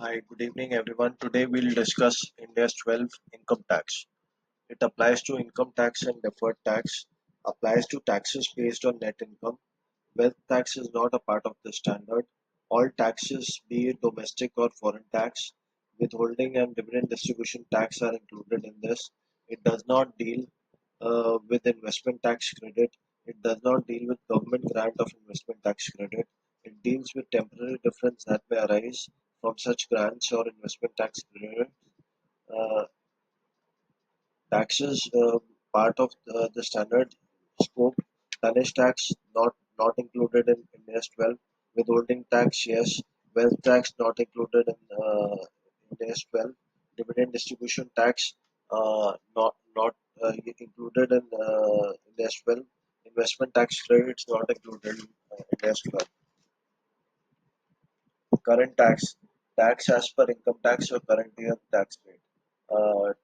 Hi, good evening everyone. Today we'll discuss Ind AS 12 income tax. It applies to income tax and deferred tax, applies to taxes based on net income. Wealth tax is not a part of the standard. All taxes, be it domestic or foreign tax, withholding and dividend distribution tax are included in this. It does not deal with investment tax credit. It does not deal with government grant of investment tax credit. It deals with temporary difference that may arise from such grants or investment tax credit. Uh, Taxes part of the standard scope. Tonnage tax not included in Ind AS 12. Withholding tax, yes. Wealth tax not included in Ind AS 12. Dividend distribution tax not included in Ind AS 12. Investment tax credits not included in Ind AS 12. Current tax as per income tax or current year tax rate.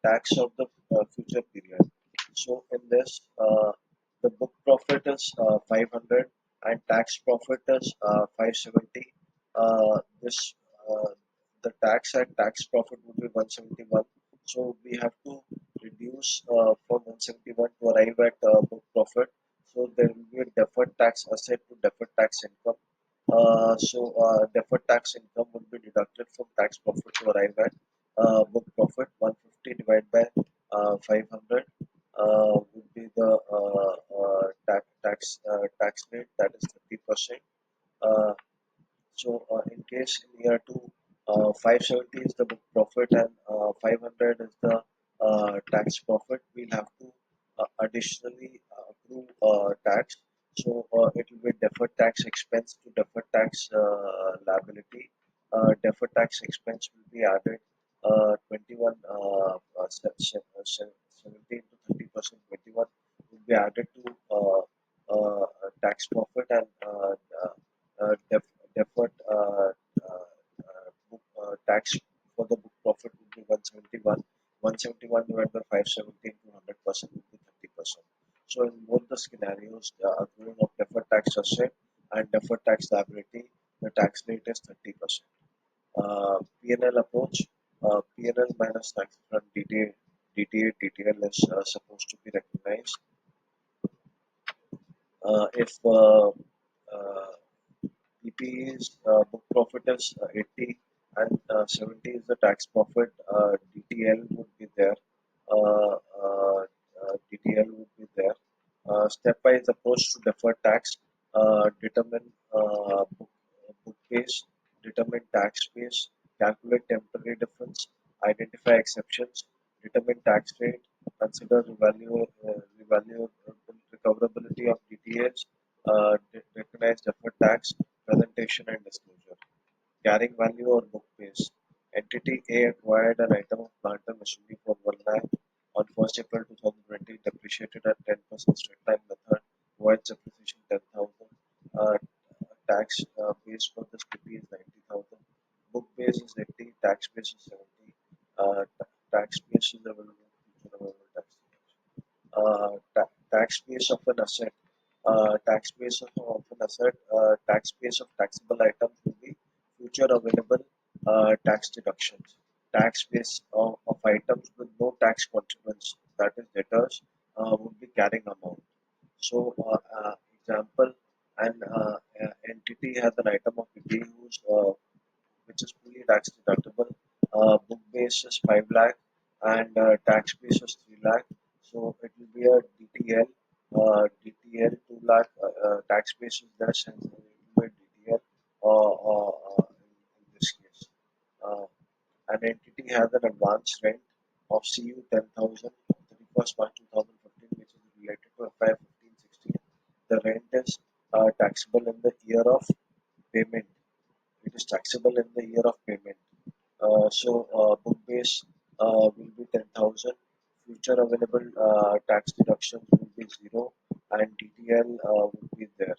Tax of the future period. So in this, the book profit is 500 and tax profit is 570. This the tax and tax profit would be 171. So we have to reduce from 171 to arrive at book profit. So there will be a deferred tax asset to deferred tax income. Deferred tax income would be deducted from tax profit to arrive at book profit. 150 divided by 500 would be the tax rate, that is 30%. Uh, in case in year two, 570 is the book profit and 500 is the tax profit. We'll have to additionally accrue tax. It will be deferred tax expense to deferred tax liability. Deferred tax expense will be added 21 17 to 30%. 21 will be added to tax profit and deferred book tax for the book profit would be 171. 171 divided by 570 into 100% would be 30%. So in both the scenarios, the accruing of deferred tax asset and deferred tax liability, the tax rate is 30%. P&L approach, P&L minus tax from DTA is supposed to be recognized. If PP is book profit is 80 and 70 is the tax profit, DTL would be there. Uh, uh, DTL would be there. Stepwise approach to deferred tax, determine book base, determine tax base, calculate temporary difference, identify exceptions, determine tax rate, consider recoverability of DTAs, recognize deferred tax, presentation and disclosure. Carrying value or book base. Entity A acquired an item of plant and machinery for 1 lakh on 1st April 2020, depreciated at 10% straight line method, provides depreciation 10,000. Uh, Tax base for this PP is 90,000. Book base is 80, tax base is 70. Tax base is available, future available tax. Tax base of an asset. Tax base of an asset. Tax base of taxable items will be future available tax deductions. Tax base of items with no tax consequence, that is debtors, would be carrying amount. Example, an entity has an item of PP which is fully tax deductible. Book base is 5 lakh and tax base is 3 lakh. So it will be a DTL. DTL 2 lakh tax base is less and it will be a DTL in this case. Uh, an entity has an advance rent of CU 10,000 31st March 2015, which is related to FI 1516. The rent is taxable in the year of payment. It is taxable in the year of payment. Book base will be 10,000. Future available tax deductions will be zero, and DTL will be there.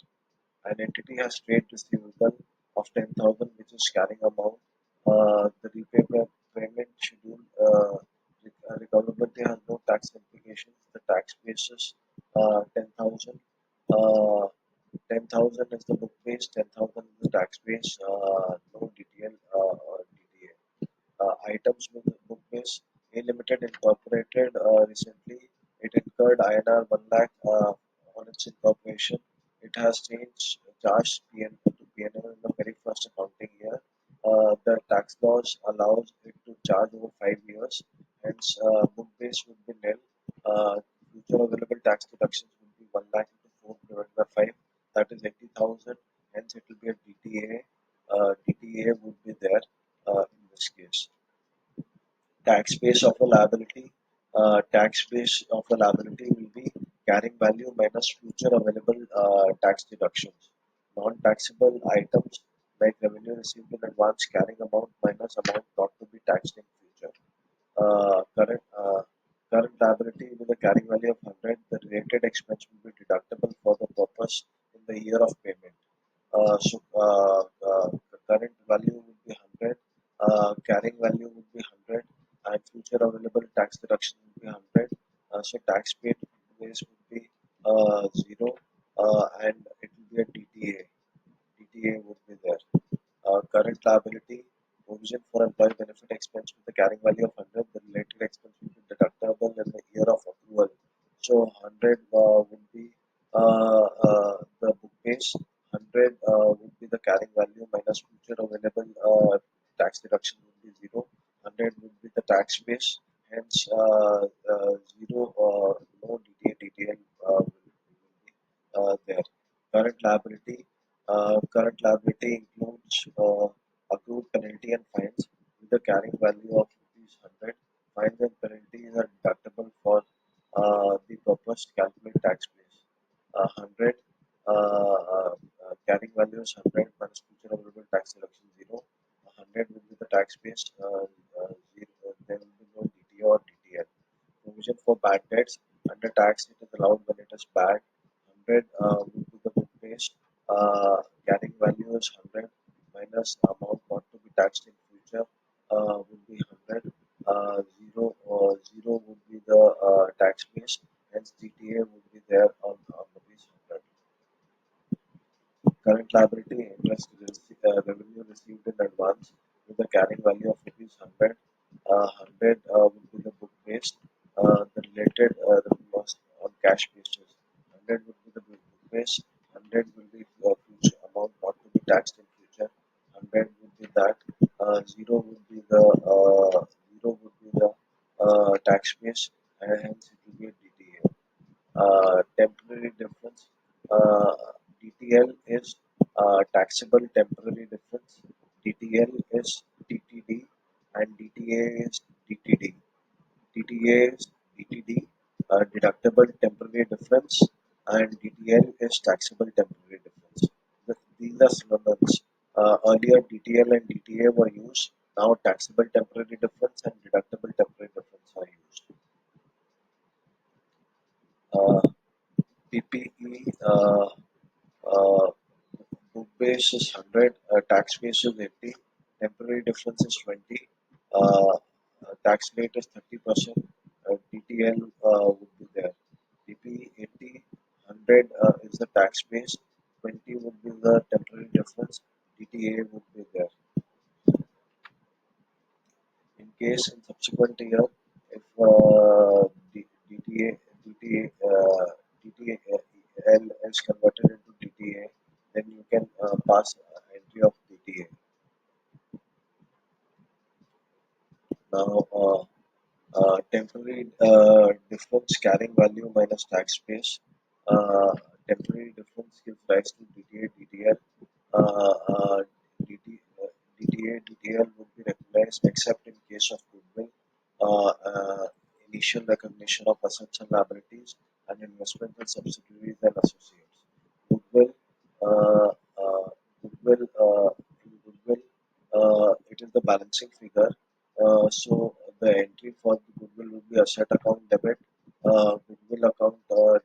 An entity has trade receivable of 10,000, which is carrying amount. The repayment payment schedule recoverability has no tax implications. The tax basis 10,000. Uh, 10,000 is the book base, 10,000 is the tax base, no DTL or DTA. items with book base. A Limited incorporated recently. It incurred INR 1 lakh on its incorporation. It has charged PN to PNL in the very first accounting year. The tax laws allows it to charge over 5 years. Hence, book base would be nil. Future available tax deductions would be 1 lakh into 4 divided by 5. That is 80,000. Hence, it will be a DTA. DTA would be there in this case. Tax base of a liability. Tax base of a liability will be carrying value minus future available tax deductions. Non-taxable items like revenue received in advance carrying amount minus amount not to be taxed in future. Current liability with a carrying value of 100, the related expense will be deductible for the purpose in the year of payment. The current value would be 100, carrying value would be 100, and future available tax deduction would be 100. So tax paid base would be 0, and it will be a DTA. DTA would be there. Current liability, provision for employee benefit expense with the carrying value of 100, the related expense will be deductible in the year of accrual. So 100 would be the book base, 100 would be the carrying value minus future available tax deduction would be 0, 100 would be the tax base, hence 0, no DTA, DTL will be there. Current liability, current liability includes accrued penalty and fines with a carrying value of rupees 100. Fines and penalties are deductible for the purpose to calculate tax base. 100 carrying value is 100 minus future available tax deduction 0. 100 will be the tax base. There will be no DTA or DTL. Provision for bad debts under tax it is allowed when it is bad. 100 will be the book base. Carrying value is 100 minus amount not to be taxed in future would be 100. 0 would be the tax base. Hence DTA would be there on rupees 100. Current liability interest revenue received in advance with a carrying value of rupees 100. 100 will be the book based. The related revenue loss on cash basis. 100 would be the book base. 100 will be future amount not to be taxed in future. 100 would be that. 0 would be the 0 would be the tax base, and hence it will be a DTA. Temporary difference. DTL is taxable temporary difference. DTL is TTD, and DTA is DTD. DTA is DTD, deductible temporary difference, and DTL is taxable temporary difference. These are synonyms. Earlier, DTL and DTA were used. Now, taxable temporary difference and deductible temporary difference are used. Uh, PPE. Book base is 100, tax base is 80, temporary difference is 20, tax rate is 30%, DTL would be there. DP 80, 100 is the tax base, 20 would be the temporary difference, DTA would be there. In case in subsequent year, if DTAL is converted into DTA, then you can pass entry of DTA. Now, temporary difference carrying value minus tax base. Temporary difference gives rise to DTA, DTL. DTA, DTL would be recognized except in case of goodwill, initial recognition of assets and liabilities, and investment in subsidiaries and associates. Goodwill, uh, uh, in goodwill, it is the balancing figure. So the entry for the goodwill would be asset account debit, goodwill account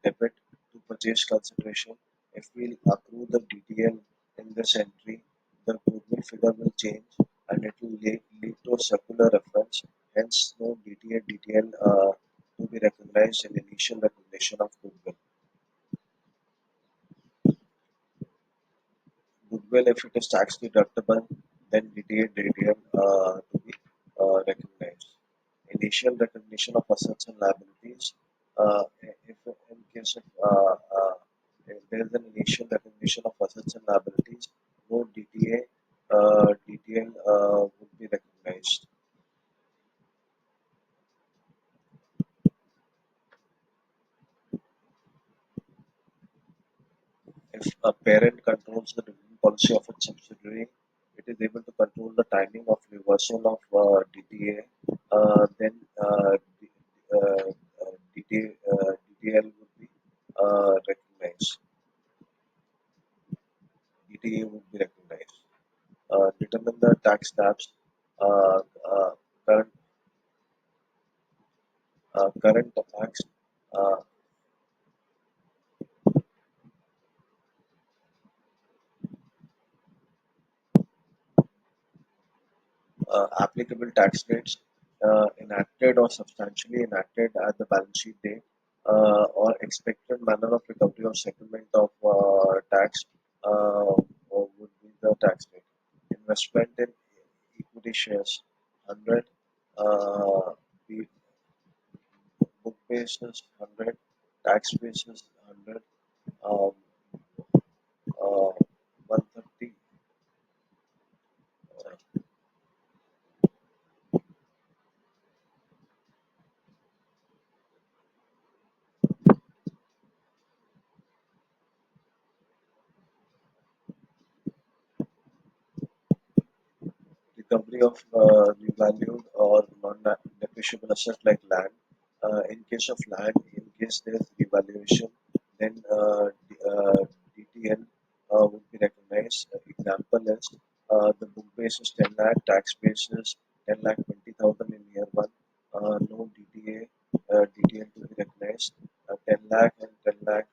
debit to purchase consideration. If we accrue the DTL in this entry, the goodwill figure will change and it will lead to a circular reference. Hence, no DTA DTL to be recognized in initial recognition of goodwill. Goodwill, if it is tax deductible, then DTA DTL to be recognized. initial recognition of assets and liabilities. If in case of if there is an initial recognition of assets and liabilities, no DTA, DTL would be recognized. If a parent controls the dividend policy of its subsidiary, it is able to control the timing of reversal of DTA. Then DTL would be recognized. DTA would be recognized. Determine the tax slabs. Uh, uh, current current tax. Uh, Applicable tax rates enacted or substantially enacted at the balance sheet date, or expected manner of recovery or settlement of tax would be the tax rate. Investment in equity shares 100, uh, the book basis 100, tax basis 100, um, 130. Recovery of revalued or non-depreciable assets like land. In case of land, in case there is revaluation, then DTN would be recognized. Example is the book base is 10 lakh, tax base is 10 lakh 20,000 in year 1. No DTA, DTN to be recognized. 10 lakh and 10 lakh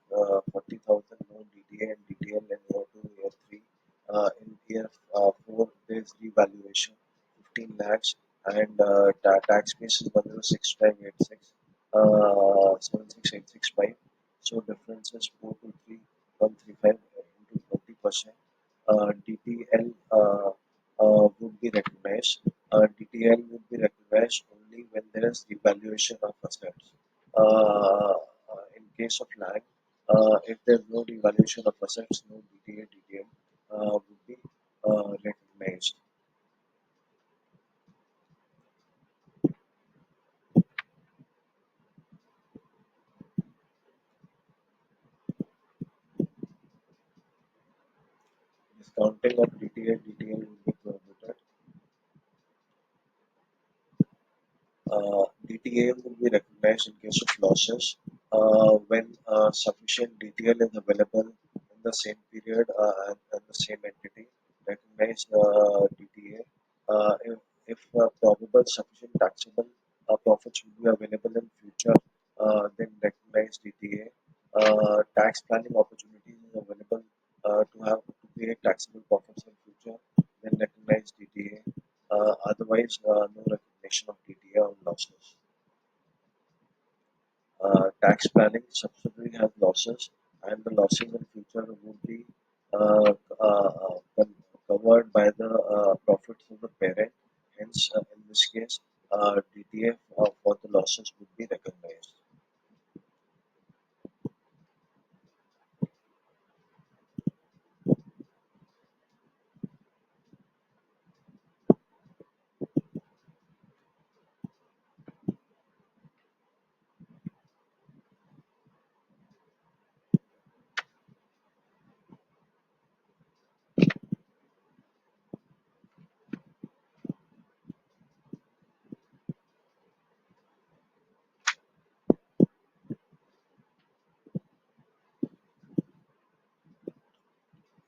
40,000, no DTA and DTN in year 2, year 3. In year 4, there is revaluation 15 lakhs and tax base is 106586 76865. So difference is 423,135 into 20%. DTL would be recognized. DTL would be recognized only when there is revaluation of assets. In case of land, if there is no revaluation of assets, no DTA, DTL would be recognized. Discounting of DTA, DTL would be prohibited. DTA will be recognized in case of losses when sufficient DTL is available in the same period and the same entity. Recognize DTA. If probable sufficient taxable profits will be available in future, then recognize DTA. Tax planning opportunities is available to create taxable profits in future, then recognize DTA. Otherwise, no recognition of DTA on losses. Tax planning subsidiary has losses, and the losses in future would be uh, covered by the profits of the parent. Hence, in this case, DTA for the losses would be recognized.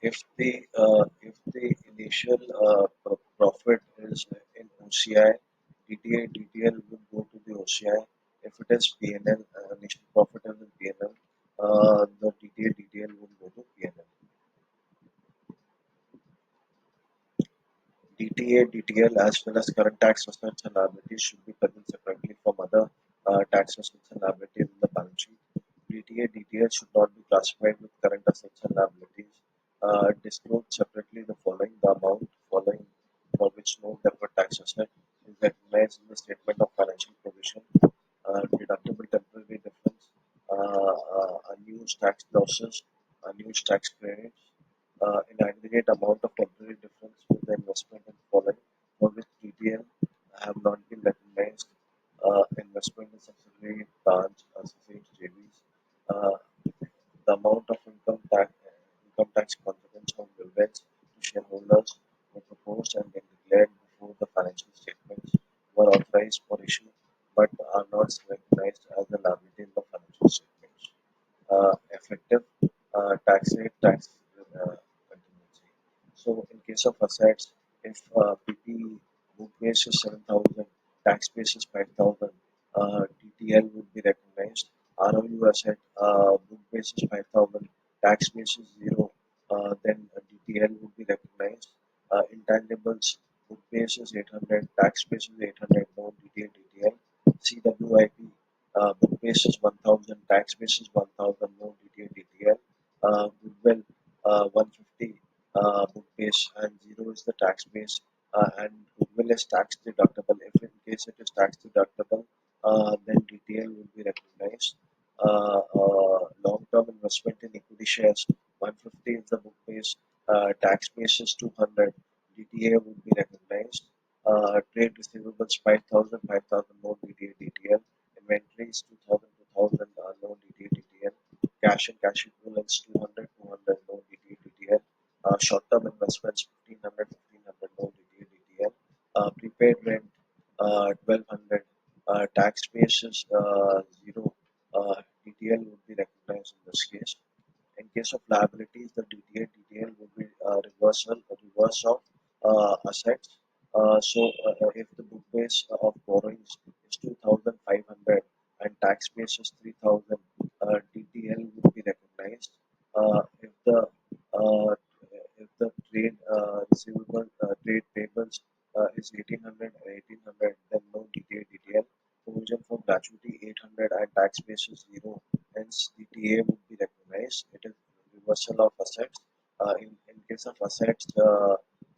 If the initial profit is in OCI, DTL would go to the OCI. If it is PNL, initial profit is in PNL, the DTL would go to PNL. DTA, DTL, as well as current tax assets and liabilities should be present separately from other tax assets and liabilities in the balance sheet. DTA, DTL should not be classified with current assets and liabilities. Disclose separately the following: the amount following for which no deferred tax asset is recognized in the statement of financial position. Deductible temporary difference, unused tax losses, unused tax credits, in aggregate amount of temporary difference with the investment in following for which DTL have not been recognized, investment in subsidiary branch, associates, JVs, uh, the amount of income tax consequence of dividends to shareholders were proposed and then declared before the financial statements were authorized for issue but are not recognized as a liability in the financial statements. Effective tax rate, tax contingency. So, in case of assets, if PP book base is 7,000, tax base is 5,000, TTL would be recognized. ROU asset book base is 5,000, tax base is 0, then DTL would be recognized. Intangibles book base is 800, tax base is 800, no DTL, DTL. CWIP book base is 1,000, tax base is 1,000, no DTL, DTL. Goodwill 150 book base and 0 is the tax base, and goodwill is tax deductible. If in case it is tax deductible, then DTL will be recognized. Long-term investment in equity shares 150 is the book base, tax base is 200, DTA would be recognized. Trade receivables 5,000, 5,000 no DTA, DTL. Inventories 2,000, 2,000 no DTA, DTL. Cash and cash equivalents 200, 200 no DTA, DTL. Short-term investments 1,500, 1,500 no DTA, DTL. Prepaid rent 1,200. Tax basis 0. DTL would be recognized in this case. In case of liabilities, the DTL would be reverse of assets. If the book base of borrowings is 2,500 and tax base is 3,000, DTL would be recognized. Uh, if the trade receivable trade payables is 1,800 and 1,800, then no DTL. Provision for gratuity 800 and tax base is 0. Hence, DTA would be recognized. It is reversal of assets. In case of assets,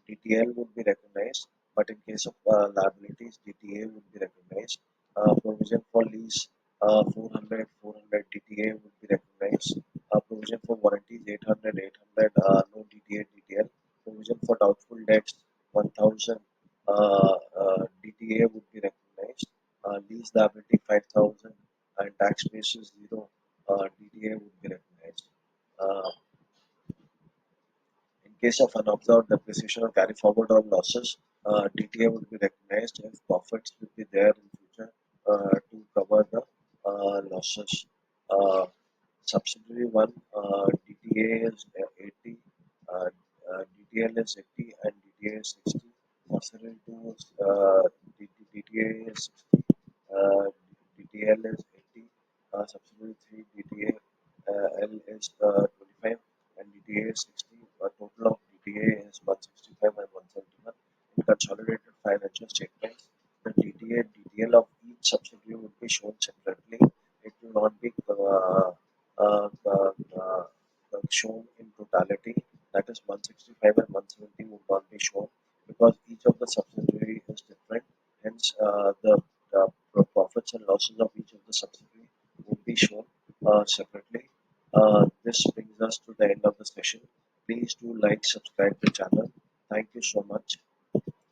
DTL would be recognized, but in case of liabilities, DTA would be recognized. Provision for lease 400, 400 DTA would be recognized. Provision for warranties 800, 800 no DTA, DTL. Provision for doubtful debts 1000 DTA would be recognized. Lease liability 5,000 and tax basis 0, DTA would be recognized. Uh, in case of unobserved depreciation or carry forward on losses, DTA would be recognized if profits will be there in future to cover the losses. Uh, Subsidiary 1, DTA is 80, uh, DTL is 80 and DTA is 60. Subsidiary 2 is DTA is 60, uh, DTL is 80, subsidiary 3 DTA L is 25 and DTA is 60. A total of DTA is 165 and 171. In consolidated financial statements, the DTA DTL of each subsidiary would be shown separately. It will not be uh, uh, uh, shown in totality. That is 165 and 170 would not be shown because each of the subsidiary is different. Hence, the profits and losses of each of the subsidiary would be shown separately. This brings us to the end of the session. Please do like, subscribe the channel. Thank you so much.